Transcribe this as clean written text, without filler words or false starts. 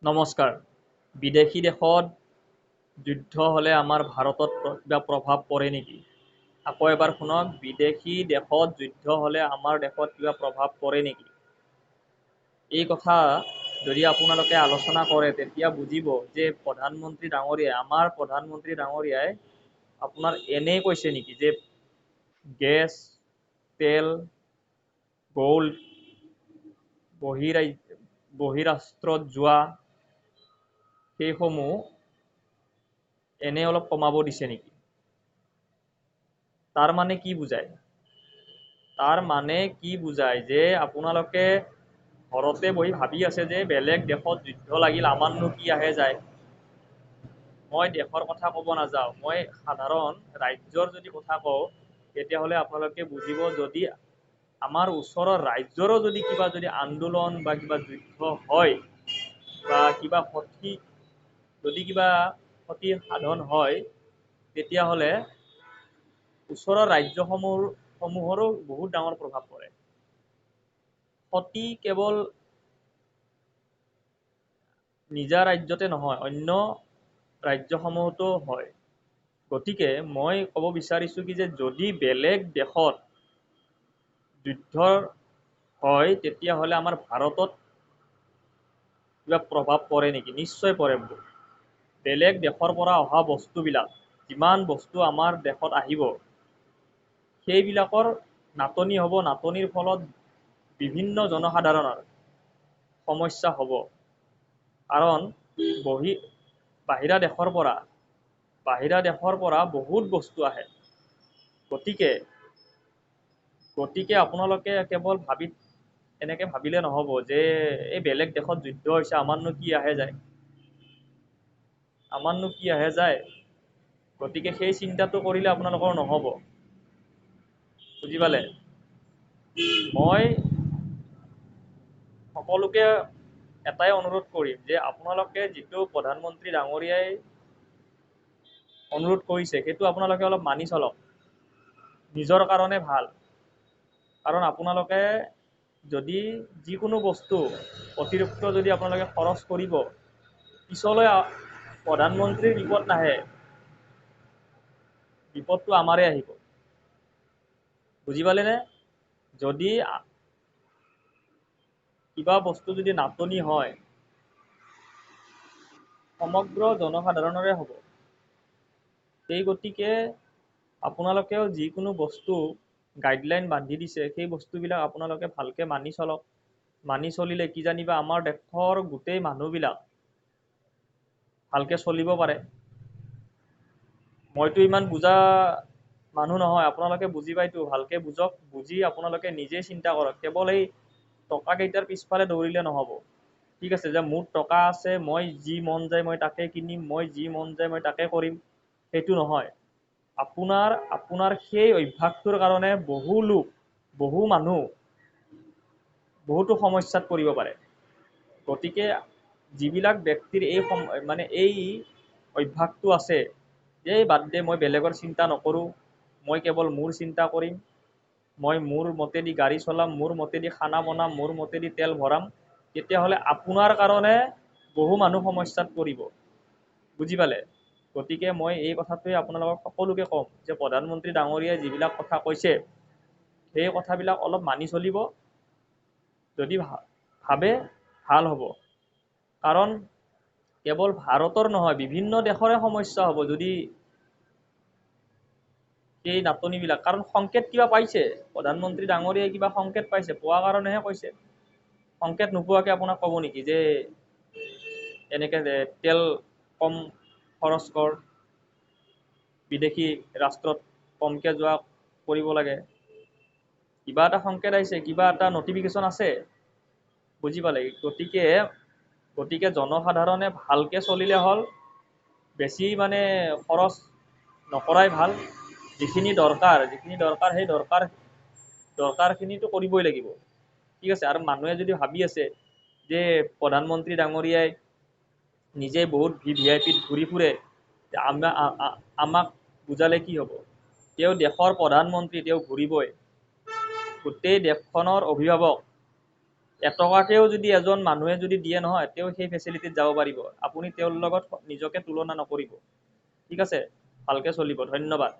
নমস্কাৰ। বিদেশী দেশত যুদ্ধ হ'লে আমাৰ ভাৰতত কিবা প্ৰভাৱ পৰে নেকি? আকৌ এবাৰ শুনক, বিদেশী দেশত যুদ্ধ হ'লে আমাৰ দেশত কিবা প্ৰভাৱ পৰে নেকি? এই কথা যদি আপোনালোকে আলোচনা কৰে তেতিয়া বুজিব যে আমাৰ প্ৰধানমন্ত্ৰী ডাঙৰীয়াই আপোনাৰ এনেই কৈছে নেকি যে গেছ, তেল, গ'ল্ড বহিৰাষ্ট্ৰত যোৱা সেইসমূহ এনে অলপ কমাব দিছে নেকি? তাৰ মানে কি বুজায়? তাৰ মানে কি বুজায় যে আপোনালোকে ঘৰতে বহি ভাবি আছে যে বেলেগ দেশত যুদ্ধ লাগিল আমাৰনো কি আহে যায়। মই দেশৰ কথা ক'ব নাযাওঁ, মই সাধাৰণ ৰাজ্যৰ যদি কথা কওঁ তেতিয়াহ'লে আপোনালোকে বুজিব যদি আমাৰ ওচৰৰ ৰাজ্যৰো যদি কিবা আন্দোলন বা কিবা যুদ্ধ হয় বা কিবা কিবা ক্ষতি সাধন হয় তেতিয়াহ'লে ওচৰৰ ৰাজ্যসমূহৰো বহুত ডাঙৰ প্ৰভাৱ পৰে। ক্ষতি কেৱল নিজা ৰাজ্যতে নহয়, অন্য ৰাজ্যসমূহতো হয়। গতিকে মই ক'ব বিচাৰিছোঁ কি যে যদি বেলেগ দেশত যুদ্ধ হয় তেতিয়াহ'লে আমাৰ ভাৰতত কিবা প্ৰভাৱ পৰে নেকি? নিশ্চয় পৰে। বেলেগ দেশৰ পৰা অহা বস্তুবিলাক, যিমান বস্তু আমাৰ দেশত আহিব সেইবিলাকৰ নাটনি হ'ব, নাটনিৰ ফলত বিভিন্ন জনসাধাৰণৰ সমস্যা হ'ব। কাৰণ বাহিৰা দেশৰ পৰা বহুত বস্তু আহে। গতিকে আপোনালোকে কেৱল এনেকে ভাবিলে নহ'ব যে এই বেলেগ দেশত যুদ্ধ হৈছে আমাৰনো কি আহে যায়। গতিকে সেই চিন্তাটো কৰিলে আপোনালোকৰ নহ'ব। বুজি পালে? মই সকলোকে এটাই অনুৰোধ কৰিম যে আপোনালোকে যিটো প্ৰধানমন্ত্ৰী ডাঙৰীয়াই অনুৰোধ কৰিছে সেইটো আপোনালোকে অলপ মানি চলক। নিজৰ কাৰণে ভাল। কাৰণ আপোনালোকে যদি যিকোনো বস্তু অতিৰিক্ত যদি আপোনালোকে খৰচ কৰিব, পিছলৈ প্ৰধানমন্ত্ৰীৰ বিপদ নাহে, বিপদটো আমাৰে আহিব। বুজি পালেনে? যদি কিবা বস্তু যদি নাটনি হয় সমগ্ৰ জনসাধাৰণৰে হ'ব। সেই গতিকে আপোনালোকেও যিকোনো বস্তু গাইডলাইন বান্ধি দিছে সেই বস্তুবিলাক আপোনালোকে ভালকে মানি চলক। মানি চলিলে কিজানিবা আমাৰ দেশৰ গোটেই মানুহবিলাক ভালকে চলিব পাৰে। মইতো ইমান বুজা মানুহ নহয়, আপোনালোকে বুজি পাইতো, ভালকে বুজক। বুজি আপোনালোকে নিজেই চিন্তা কৰক। কেৱল এই টকা কেইটাৰ পিছফালে দৌৰিলে নহ'ব। ঠিক আছে, যে মোৰ টকা আছে, মই যি মন যায় মই তাকে কিনিম, মই যি মন যায় মই তাকে কৰিম, সেইটো নহয়। আপোনাৰ সেই অভ্যাসটোৰ কাৰণে বহু মানুহ বহুতো সমস্যাত পৰিব পাৰে। গতিকে যিবিলাক ব্যক্তিৰ এই অভ্যাসটো আছে, বাদ দে মই বেলেগৰ চিন্তা নকৰোঁ, মই কেৱল মোৰ চিন্তা কৰিম, মই মোৰ মতেদি গাড়ী চলাম, মোৰ মতেদি খানা বনাম, মোৰ মতেদি তেল ভৰাম, তেতিয়াহ'লে আপোনাৰ কাৰণে বহু মানুহ সমস্যাত পৰিব। বুজি পালে? গতিকে মই এই কথাটোৱে আপোনালোকক সকলোকে ক'ম যে প্ৰধানমন্ত্ৰী ডাঙৰীয়াই যিবিলাক কথা কৈছে সেই কথাবিলাক অলপ মানি চলিব। যদি ভাবে ভাল হ'ব। কাৰণ কেৱল ভাৰতৰ নহয়, বিভিন্ন দেশৰে সমস্যা হ'ব যদি এই নাটনিবিলাক, কাৰণ সংকেত কিবা পাইছে, প্ৰধানমন্ত্ৰী ডাঙৰীয়াই কিবা সংকেত পাইছে, পোৱাৰ কাৰণেহে কৈছে। সংকেত নোপোৱাকে আপোনাক ক'ব নেকি যে এনেকে যে তেল কম খৰচ কৰ, বিদেশী ৰাষ্ট্ৰত কমকে যোৱা কৰিব লাগে। কিবা এটা সংকেত আহিছে, কিবা এটা নটিফিকেশ্যন আছে। বুজি পালে? গতিকে জনসাধাৰণে ভালকে চলিলে হ'ল। বেছি খৰচ নকৰাই ভাল। যিখিনি দৰকাৰ সেই দৰকাৰখিনিতো কৰিবই লাগিব। ঠিক আছে, আৰু মানুহে যদি ভাবি আছে যে প্ৰধানমন্ত্ৰী ডাঙৰীয়াই নিজে বহুত VVIPত ঘূৰি ফুৰে, আমাক বুজালে কি হ'ব? তেওঁ দেশৰ প্ৰধানমন্ত্ৰী, তেওঁ ঘূৰিবই। গোটেই দেশখনৰ অভিভাৱক, এটকাকেও যদি এজন মানুহে যদি দিয়ে নহয় তেওঁ সেই ফেচিলিটিত যাব পাৰিব। আপুনি তেওঁৰ লগত নিজকে তুলনা নকৰিব। ঠিক আছে, ভালকে চলিব। ধন্যবাদ।